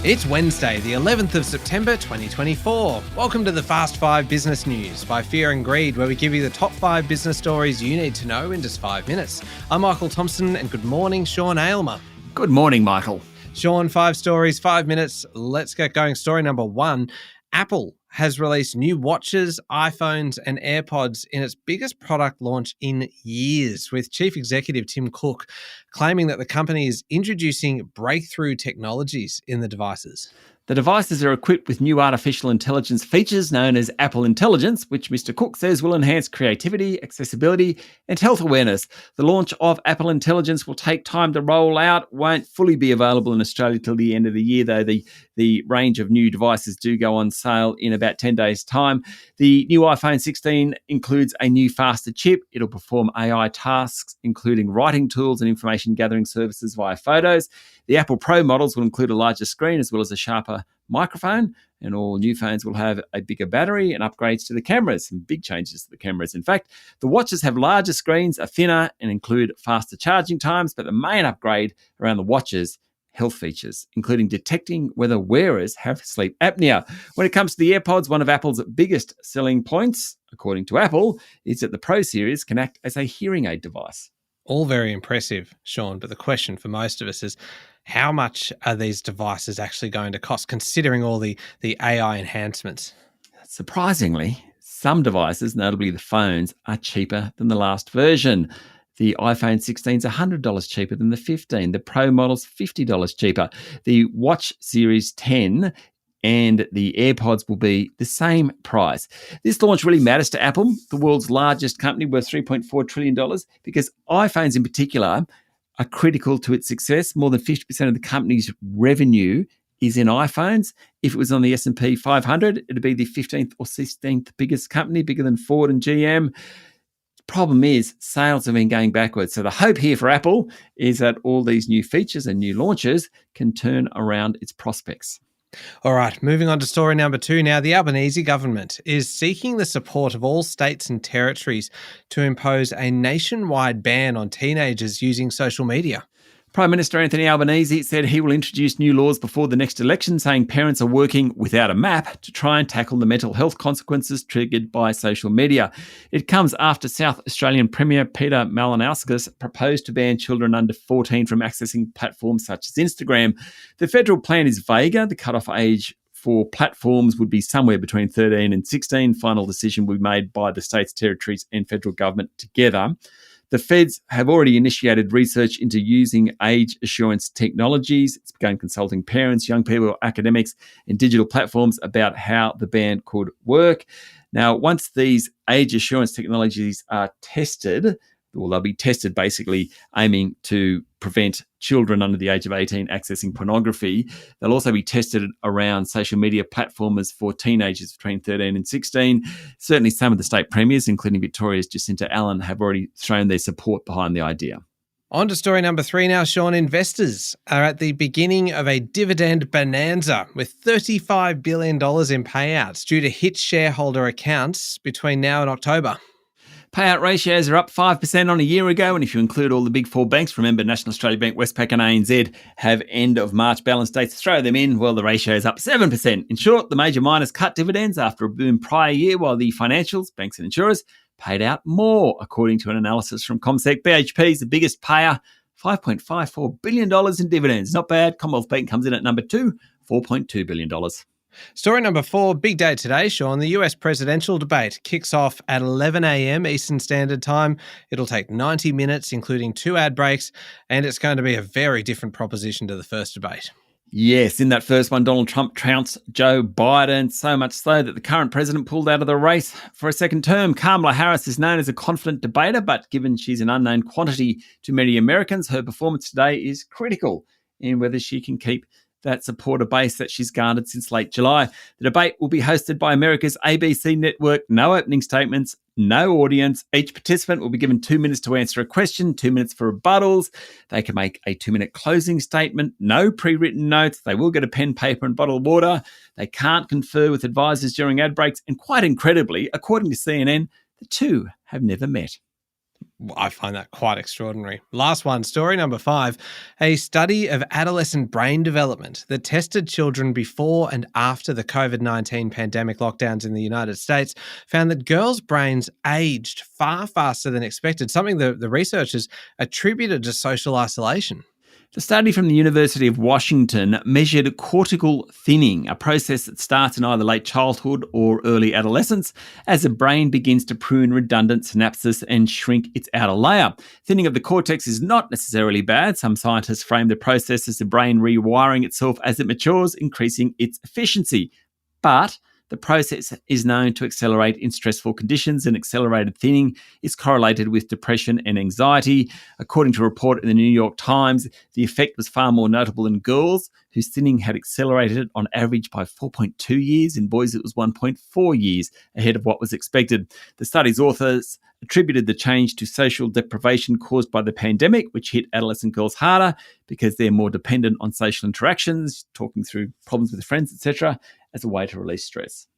It's Wednesday, the 11th of September 2024. Welcome to the Fast 5 Business News by Fear and Greed, where we give you the top 5 business stories you need to know in just 5 minutes. I'm Michael Thompson, and good morning, Sean Aylmer. Good morning, Michael. Sean, 5 stories, 5 minutes. Let's get going. Story number 1. Apple has released new watches, iPhones and AirPods in its biggest product launch in years, with Chief Executive Tim Cook claiming that the company is introducing breakthrough technologies in the devices. The devices are equipped with new artificial intelligence features known as Apple Intelligence, which Mr. Cook says will enhance creativity, accessibility, and health awareness. The launch of Apple Intelligence will take time to roll out, won't fully be available in Australia till the end of the year, though the range of new devices do go on sale in about 10 days' time. The new iPhone 16 includes a new faster chip. It'll perform AI tasks, including writing tools and information gathering services via photos. The Apple Pro models will include a larger screen as well as a sharper microphone, and all new phones will have a bigger battery and upgrades to the cameras, some big changes to the cameras. In fact, the watches have larger screens, are thinner, and include faster charging times, but the main upgrade around the watches, health features, including detecting whether wearers have sleep apnea. When it comes to the AirPods, one of Apple's biggest selling points, according to Apple, is that the Pro series can act as a hearing aid device. All very impressive, Sean, but the question for most of us is, how much are these devices actually going to cost, considering all the AI enhancements? Surprisingly, some devices, notably the phones, are cheaper than the last version. The iPhone 16 is $100 cheaper than the 15. The Pro model's $50 cheaper. The Watch Series 10 and the AirPods will be the same price. This launch really matters to Apple, the world's largest company worth $3.4 trillion, because iPhones in particular are critical to its success. More than 50% of the company's revenue is in iPhones. If it was on the S&P 500, it'd be the 15th or 16th biggest company, bigger than Ford and GM. Problem is, sales have been going backwards. So the hope here for Apple is that all these new features and new launches can turn around its prospects. All right, moving on to story number 2 now. The Albanese government is seeking the support of all states and territories to impose a nationwide ban on teenagers using social media. Prime Minister Anthony Albanese said he will introduce new laws before the next election, saying parents are working without a map to try and tackle the mental health consequences triggered by social media. It comes after South Australian Premier Peter Malinauskas proposed to ban children under 14 from accessing platforms such as Instagram. The federal plan is vaguer. The cutoff age for platforms would be somewhere between 13 and 16. Final decision will be made by the states, territories and federal government together. The feds have already initiated research into using age assurance technologies. It's begun consulting parents, young people, academics, and digital platforms about how the ban could work. Now, once these age assurance technologies are tested, well, they'll be tested basically aiming to prevent children under the age of 18 accessing pornography. They'll also be tested around social media platforms for teenagers between 13 and 16. Certainly some of the state premiers, including Victoria's Jacinta Allen, have already shown their support behind the idea. On to story number 3 now, Sean. Investors are at the beginning of a dividend bonanza with $35 billion in payouts due to hit shareholder accounts between now and October. Payout ratios are up 5% on a year ago, and if you include all the big 4 banks, remember National Australia Bank, Westpac and ANZ have end of March balance dates, throw them in, well, the ratio is up 7%. In short, the major miners cut dividends after a boom prior year, while the financials, banks and insurers, paid out more, according to an analysis from CommSec. BHP is the biggest payer, $5.54 billion in dividends. Not bad. Commonwealth Bank comes in at number 2, $4.2 billion. Story number 4, big day today, Sean. The US presidential debate kicks off at 11 a.m. Eastern Standard Time. It'll take 90 minutes, including 2 ad breaks, and it's going to be a very different proposition to the first debate. Yes, in that first one, Donald Trump trounced Joe Biden, so much so that the current president pulled out of the race for a second term. Kamala Harris is known as a confident debater, but given she's an unknown quantity to many Americans, her performance today is critical in whether she can keep that supporter base that she's garnered since late July. The debate will be hosted by America's ABC network. No opening statements, no audience. Each participant will be given 2 minutes to answer a question, 2 minutes for rebuttals. They can make a 2-minute closing statement, no pre-written notes. They will get a pen, paper and bottle of water. They can't confer with advisors during ad breaks. And quite incredibly, according to CNN, the two have never met. I find that quite extraordinary. Last one, story number 5. A study of adolescent brain development that tested children before and after the COVID-19 pandemic lockdowns in the United States found that girls' brains aged far faster than expected, something the researchers attributed to social isolation. The study from the University of Washington measured cortical thinning, a process that starts in either late childhood or early adolescence as the brain begins to prune redundant synapses and shrink its outer layer. Thinning of the cortex is not necessarily bad. Some scientists frame the process as the brain rewiring itself as it matures, increasing its efficiency. But the process is known to accelerate in stressful conditions, and accelerated thinning is correlated with depression and anxiety. According to a report in the New York Times, the effect was far more notable in girls, whose thinning had accelerated on average by 4.2 years. In boys, it was 1.4 years ahead of what was expected. The study's authors attributed the change to social deprivation caused by the pandemic, which hit adolescent girls harder because they're more dependent on social interactions, talking through problems with friends, etc., as a way to release stress.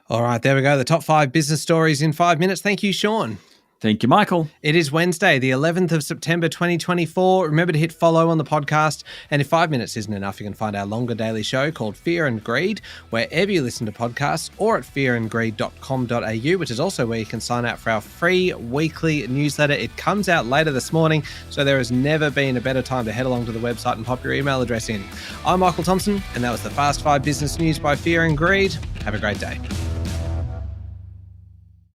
All right, there we go. The top 5 business stories in 5 minutes. Thank you, Sean. Thank you, Michael. It is Wednesday, the 11th of September, 2024. Remember to hit follow on the podcast. And if 5 minutes isn't enough, you can find our longer daily show called Fear and Greed, wherever you listen to podcasts, or at fearandgreed.com.au, which is also where you can sign up for our free weekly newsletter. It comes out later this morning, so there has never been a better time to head along to the website and pop your email address in. I'm Michael Thompson, and that was the Fast 5 Business News by Fear and Greed. Have a great day.